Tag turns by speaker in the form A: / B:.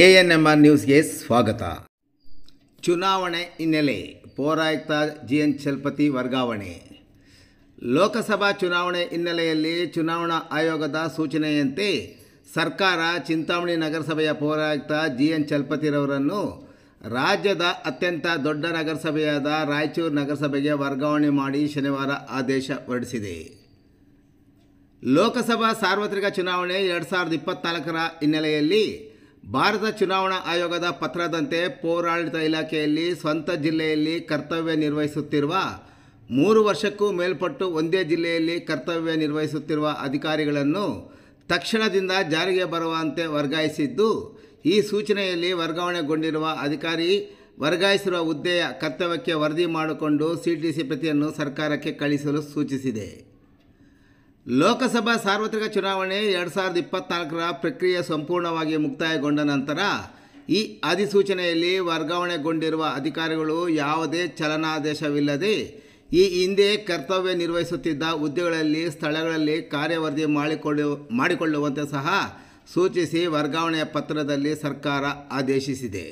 A: ANMR ನ್ಯೂಸ್ಗೆ ಸ್ವಾಗತ. ಚುನಾವಣೆ ಹಿನ್ನೆಲೆ ಪೌರಾಯುಕ್ತ GN ಚಲಪತಿ ವರ್ಗಾವಣೆ. ಲೋಕಸಭಾ ಚುನಾವಣೆ ಹಿನ್ನೆಲೆಯಲ್ಲಿ ಚುನಾವಣಾ ಆಯೋಗದ ಸೂಚನೆಯಂತೆ ಸರ್ಕಾರ ಚಿಂತಾಮಣಿ ನಗರಸಭೆಯ ಪೌರಾಯುಕ್ತ GN ಚಲಪತಿರವರನ್ನು ರಾಜ್ಯದ ಅತ್ಯಂತ ದೊಡ್ಡ ನಗರಸಭೆಯಾದ ರಾಯಚೂರು ನಗರಸಭೆಗೆ ವರ್ಗಾವಣೆ ಮಾಡಿ ಶನಿವಾರ ಆದೇಶ ಹೊರಡಿಸಿದೆ. ಲೋಕಸಭಾ ಸಾರ್ವತ್ರಿಕ ಚುನಾವಣೆ 2024ರ ಹಿನ್ನೆಲೆಯಲ್ಲಿ ಭಾರತ ಚುನಾವಣಾ ಆಯೋಗದ ಪತ್ರದಂತೆ ಪೌರಾಡಳಿತ ಇಲಾಖೆಯಲ್ಲಿ ಸ್ವಂತ ಜಿಲ್ಲೆಯಲ್ಲಿ ಕರ್ತವ್ಯ ನಿರ್ವಹಿಸುತ್ತಿರುವ 3 ವರ್ಷಕ್ಕೂ ಮೇಲ್ಪಟ್ಟು ಒಂದೇ ಜಿಲ್ಲೆಯಲ್ಲಿ ಕರ್ತವ್ಯ ನಿರ್ವಹಿಸುತ್ತಿರುವ ಅಧಿಕಾರಿಗಳನ್ನು ತಕ್ಷಣದಿಂದ ಜಾರಿಗೆ ಬರುವಂತೆ ವರ್ಗಾಯಿಸಿದ್ದು, ಈ ಸೂಚನೆಯಲ್ಲಿ ವರ್ಗಾವಣೆಗೊಂಡಿರುವ ಅಧಿಕಾರಿ ವರ್ಗಾಯಿಸಿರುವ ಹುದ್ದೆಯ ಕರ್ತವ್ಯಕ್ಕೆ ವರದಿ ಮಾಡಿಕೊಂಡು CTC ಪ್ರತಿಯನ್ನು ಸರ್ಕಾರಕ್ಕೆ ಕಳಿಸಲು ಸೂಚಿಸಿದೆ. ಲೋಕಸಭಾ ಸಾರ್ವತ್ರಿಕ ಚುನಾವಣೆ 2024ರ ಪ್ರಕ್ರಿಯೆ ಸಂಪೂರ್ಣವಾಗಿ ಮುಕ್ತಾಯಗೊಂಡ ನಂತರ ಈ ಅಧಿಸೂಚನೆಯಲ್ಲಿ ವರ್ಗಾವಣೆಗೊಂಡಿರುವ ಅಧಿಕಾರಿಗಳು ಯಾವುದೇ ಚಲನಾದೇಶವಿಲ್ಲದೆ ಈ ಹಿಂದೆ ಕರ್ತವ್ಯ ನಿರ್ವಹಿಸುತ್ತಿದ್ದ ಹುದ್ದೆಗಳಲ್ಲಿ ಸ್ಥಳಗಳಲ್ಲಿ ಕಾರ್ಯವರದಿ ಮಾಡಿಕೊಳ್ಳುವಂತೆ ಸಹ ಸೂಚಿಸಿ ವರ್ಗಾವಣೆಯ ಪತ್ರದಲ್ಲಿ ಸರ್ಕಾರ ಆದೇಶಿಸಿದೆ.